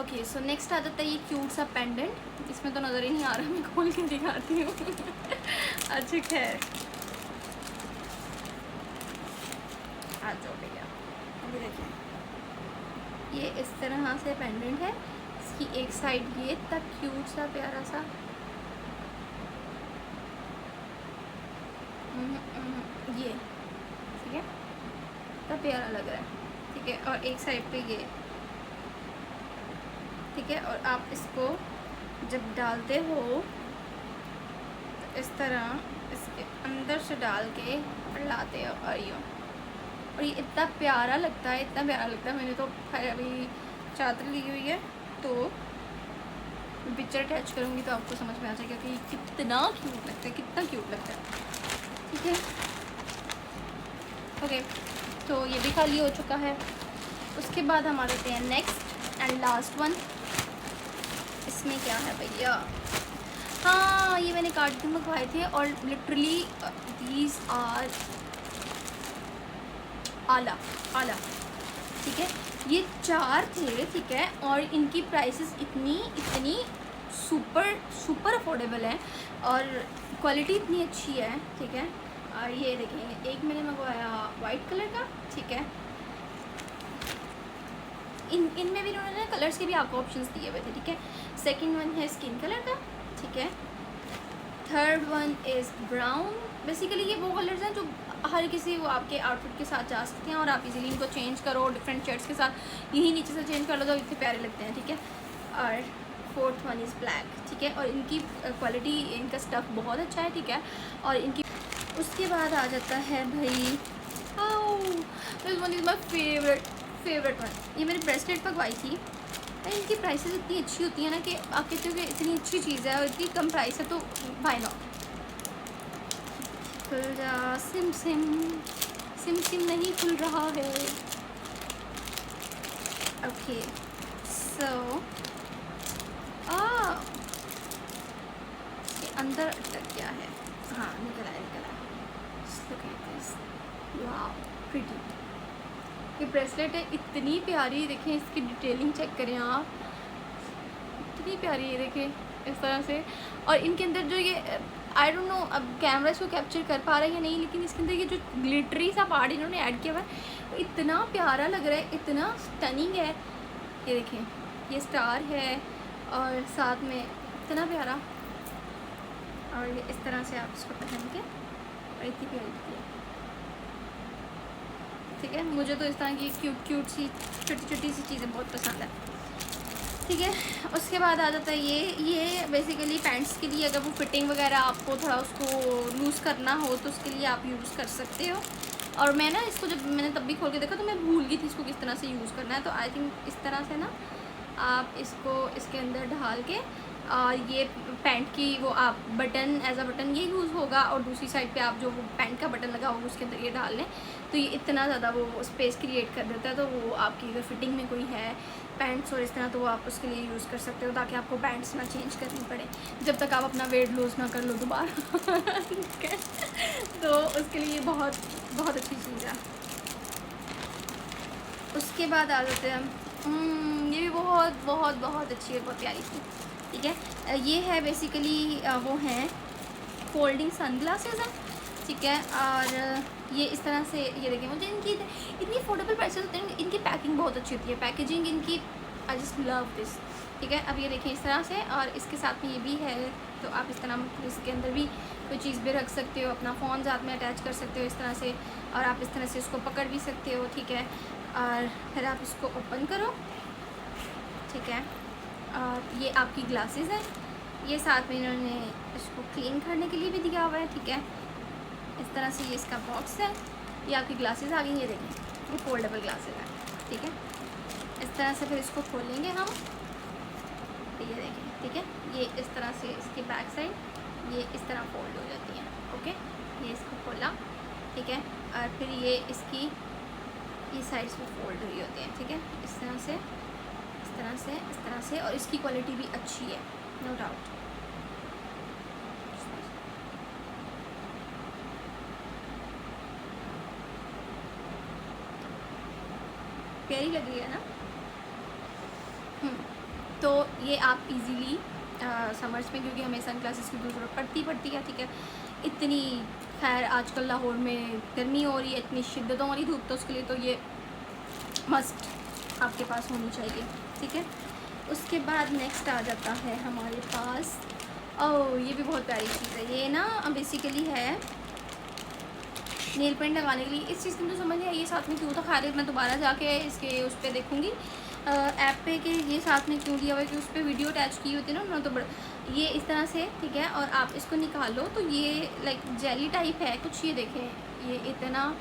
Okay so next आ जाता है ये क्यूट सा पेंडेंट। इसमें तो नज़र ही नहीं आ रहा, मैं खोल के दिखाती हूँ। अच्छा खैर आ जाओ भैया, अभी देखिए ये इस तरह से पेंडेंट है। इसकी एक साइड ये इतना क्यूट सा प्यारा सा, ये ठीक है, इतना प्यारा लग रहा है, ठीक है। और एक साइड पे ये, ठीक है। और आप इसको जब डालते हो तो इस तरह इसके अंदर से डाल के और लाते हो और यूँ, और ये इतना प्यारा लगता है, इतना प्यारा लगता है। मैंने तो खैर अभी चादर ली हुई है तो पिक्चर अटैच करूँगी तो आपको समझ में आ जाएगा कि कितना क्यूट लगता है, कितना क्यूट लगता है, ठीक है। ओके तो ये भी खाली हो चुका है। उसके बाद हम आ जाते हैं नेक्स्ट एंड लास्ट वन। इसमें क्या है भैया, हाँ ये मैंने कार्टून मंगवाए थे और लिटरली दीज आर आला आला, ठीक है। ये 4 थे, ठीक है। और इनकी प्राइसेस इतनी सुपर अफोर्डेबल है और क्वालिटी इतनी अच्छी है, ठीक है। और ये देखेंगे, एक मैंने मंगवाया वाइट कलर का, ठीक है। इनमें भी इन्होंने कलर्स के भी आपको ऑप्शंस दिए हुए थे, ठीक है। सेकंड वन है स्किन कलर का, ठीक है। Third one is brown. Basically ये वो कलर्स हैं जो हर किसी वो आपके आउटफिट के साथ जा सकते हैं और आप इजीली इनको चेंज करो डिफरेंट शर्ट्स के साथ, यही नीचे से चेंज कर लो तो इतने प्यारे लगते हैं, ठीक है। और फोर्थ वन इज़ ब्लैक, ठीक है। और इनकी क्वालिटी, इनका स्टफ़ बहुत अच्छा है, ठीक है। और इनकी उसके बाद आ जाता है भाई, this one is my favourite one. ये मेरी ब्रेसलेट मंगवाई थी। इनकी प्राइसेस इतनी अच्छी होती है ना कि आप कहते हो कि इतनी अच्छी चीज़ है और इतनी कम प्राइस है तो व्हाई नॉट। खुल जा सिम सिम, सिम सिम नहीं खुल रहा है। ओके सो ये अंदर अटक गया है, हाँ निकल आया। Look at this, wow pretty. ये ब्रेसलेट है, इतनी प्यारी, देखें इसकी डिटेलिंग चेक करें आप, इतनी प्यारी है, देखें इस तरह से। और इनके अंदर जो ये आई डोंट नो अब कैमरा इसको कैप्चर कर पा रहा है या नहीं, लेकिन इसके अंदर ये जो ग्लिटरी सा पार्ट इन्होंने ऐड किया हुआ है वो इतना प्यारा लग रहा है, इतना स्टनिंग है। ये देखें, ये स्टार है और साथ में इतना प्यारा, और ये इस तरह से आप इसको पहन के और इतनी प्यारी लगती है, ठीक है। मुझे तो इस तरह की क्यूट सी छोटी सी चीज़ें बहुत पसंद है, ठीक है। उसके बाद आ जाता है ये बेसिकली पैंट्स के लिए, अगर वो फिटिंग वगैरह आपको थोड़ा उसको लूज़ करना हो तो उसके लिए आप यूज़ कर सकते हो। और मैं ना इसको जब मैंने तब भी खोल के देखा तो मैं भूल गई थी इसको किस तरह से यूज़ करना है। तो आई थिंक इस तरह से ना आप इसको इसके अंदर ढाल के, और ये पैंट की वो आप बटन एज अ बटन ये यूज़ होगा, और दूसरी साइड पे आप जो वो पैंट का बटन लगा होगा उसके अंदर ये डाल लें तो ये इतना ज़्यादा वो स्पेस क्रिएट कर देता है। तो वो आपकी अगर फिटिंग में कोई है पैंट्स और इस तरह, तो वो आप उसके लिए यूज़ कर सकते हो ताकि आपको पैंट्स ना चेंज करनी पड़े जब तक आप अपना वेट लूज़ ना कर लो दोबारा। ठीक है, तो उसके लिए बहुत बहुत अच्छी चीज़ है। उसके बाद आ जाते हैं ये भी बहुत अच्छी है, बहुत प्यारी सी, ठीक है। ये है बेसिकली वो हैं फोल्डिंग सनग्लासेस हैं, ठीक है। और ये इस तरह से, ये देखिए मुझे इनकी इतनी अफोर्डेबल प्राइसेस होते हैं, इनकी पैकिंग बहुत अच्छी होती है, पैकेजिंग इनकी आई जस्ट लव दिस, ठीक है। अब ये देखिए इस तरह से, और इसके साथ में ये भी है, तो आप इस तरह इसके अंदर भी कोई चीज़ भी रख सकते हो, अपना फ़ोन साथ में अटैच कर सकते हो इस तरह से, और आप इस तरह से इसको पकड़ भी सकते हो, ठीक है। और फिर आप इसको ओपन करो, ठीक है। और ये आपकी ग्लासेस हैं, ये साथ में इन्होंने इसको क्लीन करने के लिए भी दिया हुआ है, ठीक है। इस तरह से ये इसका बॉक्स है, ये आपकी ग्लासेस आ गई, ये देखें ये फोल्डेबल ग्लासेस हैं, ठीक है। इस तरह से फिर इसको खोलेंगे हम, ये देखें, ठीक है। ये इस तरह से इसकी बैक साइड ये इस तरह फोल्ड हो जाती हैं, ओके। ये इसको खोला, ठीक है। और फिर ये इसकी ये साइड्स में फोल्ड हुई होती हैं, ठीक है। इस तरह से इस तरह से इस तरह से, और इसकी क्वालिटी भी अच्छी है, नो डाउट। प्यारी लग रही है ना। तो ये आप इजीली समर्स में, क्योंकि हमें सन ग्लासेस की ज़रूरत पड़ती है, ठीक है। इतनी खैर आजकल लाहौर में गर्मी हो रही है, इतनी शिद्दतों वाली धूप, तो उसके लिए तो ये मस्ट आपके पास होनी चाहिए, ठीक है। उसके बाद नेक्स्ट आ जाता है हमारे पास, ओह ये भी बहुत प्यारी चीज़ है। ये ना बेसिकली है नेल पेंट लगाने के लिए। इस चीज़ की मुझे समझ नहीं आई ये साथ में क्यों था। खैर मैं दोबारा जाके इसके उस पर देखूँगी ऐप पे कि ये साथ में क्यों दिया हुआ है, कि उस पर वीडियो अटैच की होती है ना तो ये इस तरह से, ठीक है। और आप इसको निकालो तो ये लाइक जेली टाइप है कुछ, ये देखें ये इतना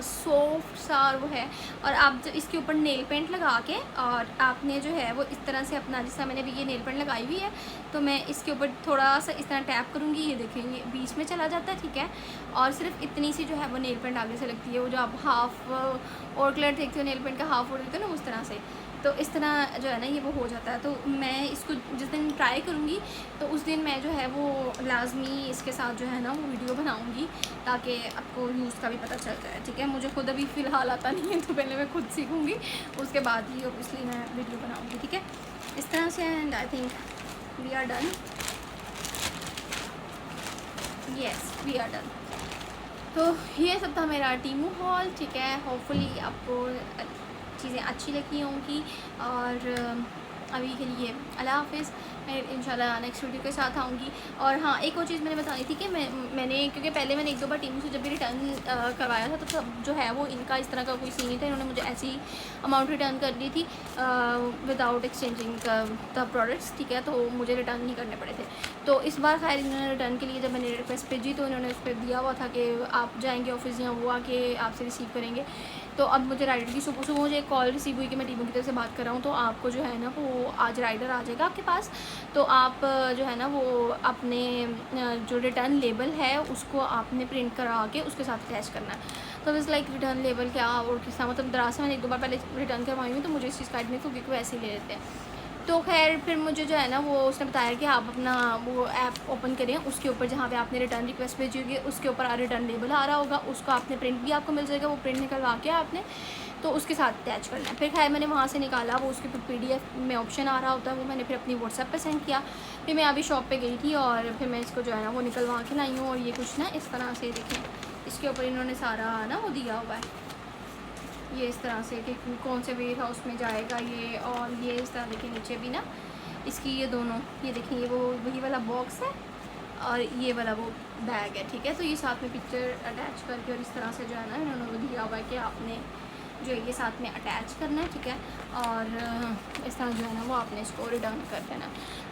सॉफ्ट सा वो है। और आप जो इसके ऊपर नेल पेंट लगा के, और आपने जो है वो इस तरह से अपना, जैसा मैंने भी ये नेल पेंट लगाई हुई है, तो मैं इसके ऊपर थोड़ा सा इस तरह टैप करूँगी, ये देखें ये बीच में चला जाता है, ठीक है। और सिर्फ इतनी सी जो है वो नेल पेंट आगे से लगती है, वो जो आप हाफ और कलर देखते हो नेल पेंट का हाफ और देते हो ना उस तरह से, तो इस तरह जो है ना ये वो हो जाता है। तो मैं इसको जिस दिन ट्राई करूँगी तो उस दिन मैं जो है वो लाजमी इसके साथ जो है ना वो वीडियो बनाऊँगी, ताकि आपको यूज़ का भी पता चल जाए, ठीक है। मुझे खुद अभी फ़िलहाल आता नहीं है, तो पहले मैं खुद सीखूँगी, उसके बाद ही ऑब्वियसली मैं वीडियो बनाऊँगी, ठीक है। इस तरह से, and I think we are done, yes we are done. तो ये सब था मेरा टीमू हॉल, ठीक है। होपफुली आपको चीज़ें अच्छी लगी होंगी, और अभी के लिए अल्लाह हाफ़िज़। मैं इंशाल्लाह नेक्स्ट वीडियो के साथ आऊँगी। और हाँ, एक और चीज़ मैंने बतानी थी कि मैंने क्योंकि पहले मैंने 1-2 बार टीमू से जब भी रिटर्न करवाया था, तो सब जो है वो इनका इस तरह का कोई सीन नहीं था, इन्होंने मुझे ऐसी अमाउंट रिटर्न कर दी थी विदाउट एक्सचेंजिंग द प्रोडक्ट्स, ठीक है। तो मुझे रिटर्न नहीं करने पड़े थे। तो इस बार खैर इन्होंने रिटर्न के लिए जब मैंने रिक्वेस्ट भेजी, तो इन्होंने उस पर दिया हुआ था कि आप जाएँगे ऑफिस या वो आके आपसे रिसीव करेंगे। तो अब मुझे राइडर की सुबह मुझे एक कॉल रिसीव हुई कि मैं टीमू की तरफ से बात कर रहा हूँ, तो आपको जो है ना वो आज राइडर आ जाएगा आपके पास। तो आप जो है ना वो अपने जो रिटर्न लेबल है उसको आपने प्रिंट करा के उसके साथ अटैच करना है। तो इस लाइक रिटर्न लेबल क्या और किस मतलब दरअसल मैंने 1-2 बार पहले रिटर्न करवाई हूँ, तो मुझे इस चीज़ का आइडिया नहीं, क्योंकि वो ऐसे ही ले लेते हैं। तो खैर फिर मुझे जो है ना वो उसने बताया कि आप अपना वो ऐप ओपन करें, उसके ऊपर जहाँ पे आपने रिटर्न रिक्वेस्ट भेजी होगी उसके ऊपर रिटर्न लेबल आ रहा होगा, उसका आपने प्रिंट भी आपको मिल जाएगा, वो प्रिंट निकलवा के आपने तो उसके साथ अटैच करना है। फिर खैर मैंने वहाँ से निकाला, वो उसके फिर PDF में ऑप्शन आ रहा होता है, वो मैंने फिर अपनी व्हाट्सएप पे सेंड किया। फिर मैं अभी शॉप पे गई थी और फिर मैं इसको जो है ना वो निकलवा के लाई हूँ। और ये कुछ ना इस तरह से देखें, इसके ऊपर इन्होंने सारा ना वो दिया हुआ है, ये इस तरह से कि कौन से वेयर हाउस में जाएगा ये। और ये इस तरह देखें नीचे भी ना इसकी ये दोनों, ये देखें ये वो वही वाला बॉक्स है और ये वाला वो बैग है, ठीक है। तो ये साथ में पिक्चर अटैच करके और इस तरह से जो है ना इन्होंने वो दिया हुआ है कि आपने जो है ये साथ में अटैच करना है, ठीक है। और इस तरह जो है ना वो आपने इसको रिटर्न कर देना।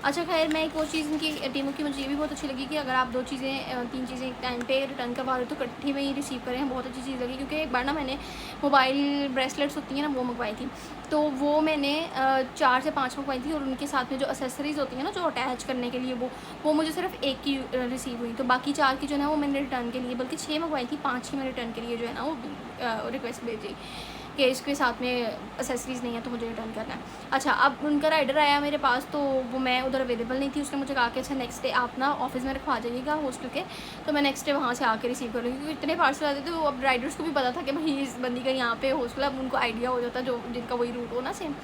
अच्छा खैर मैं एक और चीज़ इनकी टीमों की मुझे ये भी बहुत अच्छी लगी कि अगर आप 2 चीज़ें 3 चीज़ें एक टाइम पे रिटर्न करवा रहे हो तो इकट्ठी में ही रिसीव करें, बहुत अच्छी चीज़ लगी। क्योंकि एक बार ना मैंने मोबाइल ब्रेसलेट्स होती हैं ना वो मंगवाई थी, तो वो मैंने 4 से 5 मंगवाई थी, और उनके साथ में जो एक्सेसरीज़ होती हैं ना जो अटैच करने के लिए वो मुझे सिर्फ 1 की रिसीव हुई। तो बाकी 4 की जो है ना वो मैंने रिटर्न के लिए, बल्कि 6 मंगवाई थी, 5 की मैं रिटर्न के लिए जो है ना वो रिक्वेस्ट भेजी कि इसके साथ में एक्सेसरीज़ नहीं है तो मुझे रिटर्न करना है। अच्छा अब उनका राइडर आया मेरे पास, तो वो मैं उधर अवेलेबल नहीं थी, उसने मुझे कहा कि अच्छा नेक्स्ट डे आप ना ऑफिस में रखवा जाइएगा हॉस्टल के, तो मैं नेक्स्ट डे वहाँ से आके रिसीव कर लूँगी। क्योंकि इतने पार्सल आते थे, तो अब राइडर्स को भी पता था कि भाई इस बंदी का यहाँ पे हॉस्टल, अब उनको आइडिया हो जाता जो जिनका वही रूट हो ना सेम।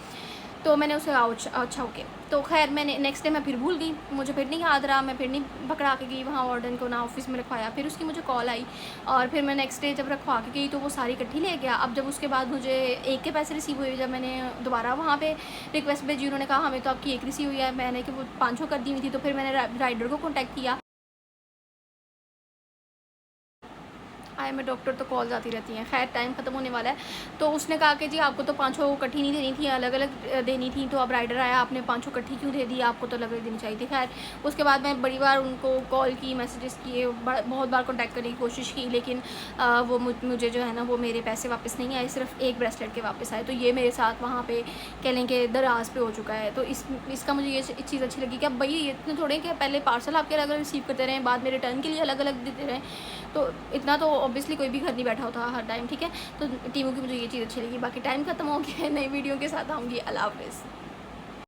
तो मैंने उसे अच्छा ओके। तो खैर मैंने नेक्स्ट डे मैं फिर भूल गई, मुझे फिर नहीं याद रहा, मैं फिर नहीं पकड़ा के गई वहाँ वार्डन को, ना ऑफिस में रखवाया। फिर उसकी मुझे कॉल आई और फिर मैं नेक्स्ट डे जब रखवा के गई तो वो सारी इकट्ठी ले गया। अब जब उसके बाद मुझे 1 के पैसे रिसीव हुए, जब मैंने दोबारा वहाँ पे रिक्वेस्ट भेजी, उन्होंने कहा हमें तो आपकी 1 रिसीव हुई है, मैंने कि वो 500 कर दी हुई थी। तो फिर मैंने राइडर को कॉन्टैक्ट किया, आए मैं डॉक्टर तो कॉल्स आती रहती हैं। खैर टाइम ख़त्म होने वाला है, तो उसने कहा कि जी आपको तो 500 इकट्ठी नहीं देनी थी, अलग अलग देनी थी, तो अब राइडर आया आपने 500 इकट्ठी क्यों दे दी, आपको तो अलग अलग देनी चाहिए थी। खैर उसके बाद मैं बड़ी बार उनको कॉल की, मैसेजेस किए, बहुत बार कॉन्टैक्ट करने की कोशिश की, लेकिन वो मुझे जो है ना वो मेरे पैसे वापस नहीं आए, सिर्फ 1 ब्रेसलेट के वापस आए। तो ये मेरे साथ वहाँ पर कह लें कि दराज पे हो चुका है। तो इसका मुझे ये चीज़ अच्छी लगी कि अब भाई इतने थोड़े कि पहले पार्सल आपके अलग अलग रिसीव करते रहें, बाद में रिटर्न के लिए अलग अलग देते रहें, तो इतना तो ऑब्वियसली कोई भी घर नहीं बैठा होता हर टाइम, ठीक है। तो टीमों की मुझे ये चीज़ अच्छी लगी। बाकी टाइम खत्म हो गया है, नई वीडियो के साथ आऊँगी। अल्लाह हाफ़िज़।